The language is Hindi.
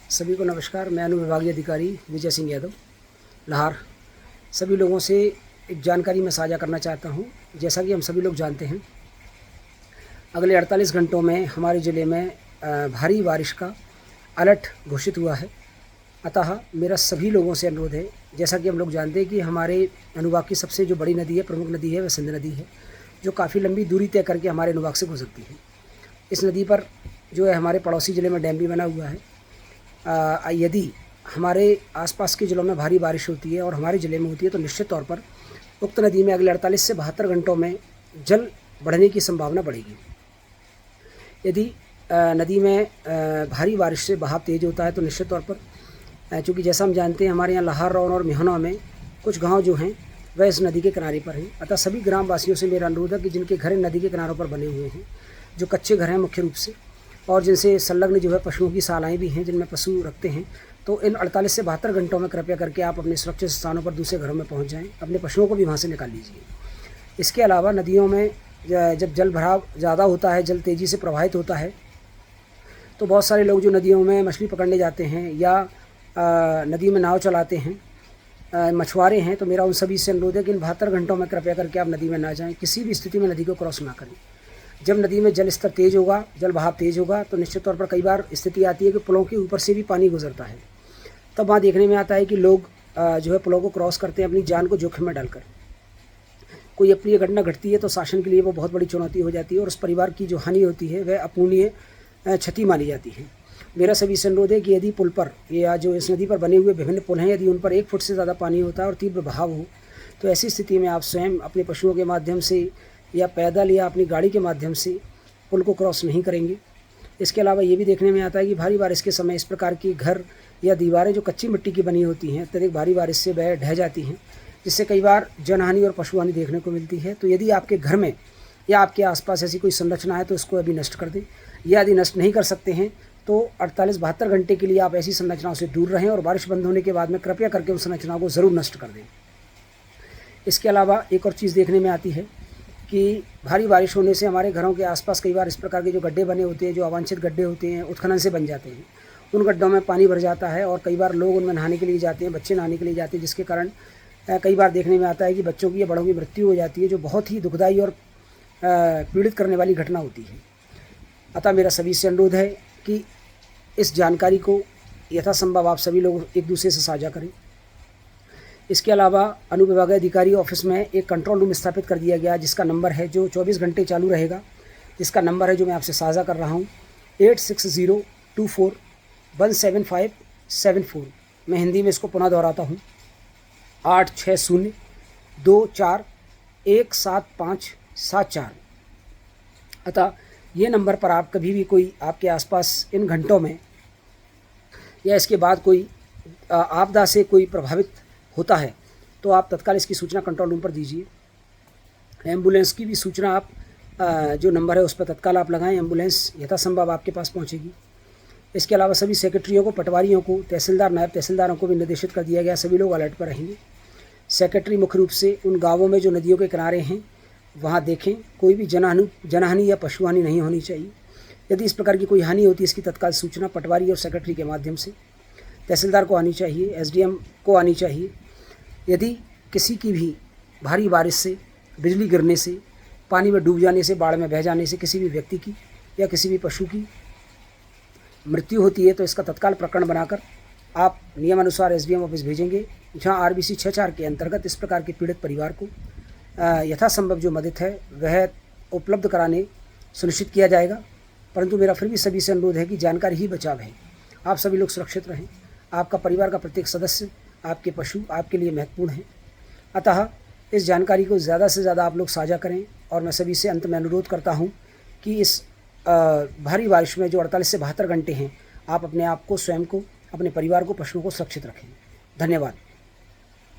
सभी को नमस्कार। मैं अनुविभागीय अधिकारी विजय सिंह यादव, लाहौर। सभी लोगों से एक जानकारी मैं साझा करना चाहता हूं। जैसा कि हम सभी लोग जानते हैं, अगले 48 घंटों में हमारे ज़िले में भारी बारिश का अलर्ट घोषित हुआ है। अतः मेरा सभी लोगों से अनुरोध है, जैसा कि हम लोग जानते हैं कि हमारे अनुभाग की सबसे जो बड़ी नदी है, प्रमुख नदी है, वह सिंध नदी है, जो काफ़ी लंबी दूरी तय करके हमारे अनुभाग से गुजरती है। इस नदी पर जो है हमारे पड़ोसी ज़िले में डैम भी बना हुआ है। यदि हमारे आसपास के ज़िलों में भारी बारिश होती है और हमारे ज़िले में होती है, तो निश्चित तौर पर उक्त नदी में अगले 48 से 72 घंटों में जल बढ़ने की संभावना बढ़ेगी। यदि नदी में भारी बारिश से बहाव तेज़ होता है, तो निश्चित तौर पर, चूँकि जैसा हम जानते हैं, हमारे यहाँ लाहौर और मेहना में कुछ गाँव जो हैं वह इस नदी के किनारे पर हैं। अतः सभी ग्रामवासियों से मेरा अनुरोध है कि जिनके घर नदी के किनारों पर बने हुए हैं, जो कच्चे घर हैं मुख्य रूप से, और जिनसे संलग्न जो है पशुओं की शालाएँ भी हैं, जिनमें पशु रखते हैं, तो इन 48 से 72 घंटों में कृपया करके आप अपने सुरक्षित स्थानों पर दूसरे घरों में पहुंच जाएं। अपने पशुओं को भी वहां से निकाल लीजिए। इसके अलावा नदियों में जब जल भराव ज़्यादा होता है, जल तेज़ी से प्रवाहित होता है, तो बहुत सारे लोग जो नदियों में मछली पकड़ने जाते हैं या नदी में नाव चलाते हैं, मछुआरे हैं, तो मेरा उन सभी से अनुरोध है कि इन 72 घंटों में कृपया करके आप नदी में ना जाएँ। किसी भी स्थिति में नदी को क्रॉस ना करें। जब नदी में जल स्तर तेज़ होगा, जल बहाव तेज़ होगा, तो निश्चित तौर पर कई बार स्थिति आती है कि पुलों के ऊपर से भी पानी गुजरता है। तब वहाँ देखने में आता है कि लोग जो है पुलों को क्रॉस करते हैं अपनी जान को जोखिम में डालकर। कोई अप्रिय घटना घटती है तो शासन के लिए वो बहुत बड़ी चुनौती हो जाती है, और उस परिवार की जो हानि होती है वह अपूरणीय क्षति मानी जाती है। मेरा सभी से अनुरोध है कि यदि पुल पर या जो इस नदी पर बने हुए विभिन्न पुल हैं, यदि उन पर 1 फुट से ज़्यादा पानी होता है और तीव्र बहाव हो, तो ऐसी स्थिति में आप स्वयं अपने पशुओं के माध्यम से या पैदल या अपनी गाड़ी के माध्यम से पुल को क्रॉस नहीं करेंगे। इसके अलावा ये भी देखने में आता है कि भारी बारिश के समय इस प्रकार की घर या दीवारें जो कच्ची मिट्टी की बनी होती हैं, अत्यधिक भारी बारिश से वह ढह जाती हैं, जिससे कई बार जनहानि और पशुहानि देखने को मिलती है। तो यदि आपके घर में या आपके आसपास ऐसी कोई संरचना है, तो इसको अभी नष्ट कर दें, या यदि नष्ट नहीं कर सकते हैं तो 48-72 घंटे के लिए आप ऐसी संरचनाओं से दूर रहें, और बारिश बंद होने के बाद में कृपया करके उन संरचनाओं को ज़रूर नष्ट कर दें। इसके अलावा एक और चीज़ देखने में आती है कि भारी बारिश होने से हमारे घरों के आसपास कई बार इस प्रकार के जो गड्ढे बने होते हैं, जो अवांछित गड्ढे होते हैं, उत्खनन से बन जाते हैं। उन गड्ढों में पानी भर जाता है और कई बार लोग उनमें नहाने के लिए जाते हैं, बच्चे नहाने के लिए जाते हैं, जिसके कारण कई बार देखने में आता है कि बच्चों की या बड़ों की मृत्यु हो जाती है, जो बहुत ही दुखदायी और पीड़ित करने वाली घटना होती है। अतः मेरा सभी से अनुरोध है कि इस जानकारी को यथासंभव आप सभी लोग एक दूसरे से साझा करें। इसके अलावा अनुविभागीय अधिकारी ऑफिस में एक कंट्रोल रूम स्थापित कर दिया गया, जिसका नंबर है, जो 24 घंटे चालू रहेगा। जिसका नंबर है, जो मैं आपसे साझा कर रहा हूँ, 8602417574। मैं हिंदी में इसको पुनः दोहराता हूँ, 8602417574। अतः ये नंबर पर आप कभी भी कोई आपके आसपास इन घंटों में या इसके बाद कोई आपदा से कोई प्रभावित होता है, तो आप तत्काल इसकी सूचना कंट्रोल रूम पर दीजिए। एम्बुलेंस की भी सूचना आप जो नंबर है उस पर तत्काल आप लगाएं, एम्बुलेंस यथासंभव आपके पास पहुंचेगी। इसके अलावा सभी सेक्रेटरियों को, पटवारियों को, तहसीलदार, नायब तहसीलदारों को भी निर्देशित कर दिया गया, सभी लोग अलर्ट पर रहेंगे। सेक्रेटरी मुख्य रूप से उन गाँवों में जो नदियों के किनारे हैं वहाँ देखें, कोई भी जनहानि या पशुहानि नहीं होनी चाहिए। यदि इस प्रकार की कोई हानि होती है, इसकी तत्काल सूचना पटवारी और सेक्रेटरी के माध्यम से तहसीलदार को आनी चाहिए, SDM को आनी चाहिए। यदि किसी की भी भारी बारिश से, बिजली गिरने से, पानी में डूब जाने से, बाढ़ में बह जाने से किसी भी व्यक्ति की या किसी भी पशु की मृत्यु होती है, तो इसका तत्काल प्रकरण बनाकर आप नियमानुसार SDM ऑफिस भेजेंगे, जहां RBC 64 के अंतर्गत इस प्रकार के पीड़ित परिवार को यथासंभव जो मदद है वह उपलब्ध कराने सुनिश्चित किया जाएगा। परंतु मेरा फिर भी सभी से अनुरोध है कि जानकारी ही बचाव है। आप सभी लोग सुरक्षित रहें। आपका परिवार का प्रत्येक सदस्य, आपके पशु आपके लिए महत्वपूर्ण हैं। अतः इस जानकारी को ज़्यादा से ज़्यादा आप लोग साझा करें, और मैं सभी से अंत में अनुरोध करता हूं कि इस भारी बारिश में जो 48 से 72 घंटे हैं, आप अपने आप को, स्वयं को, अपने परिवार को, पशुओं को सुरक्षित रखें। धन्यवाद।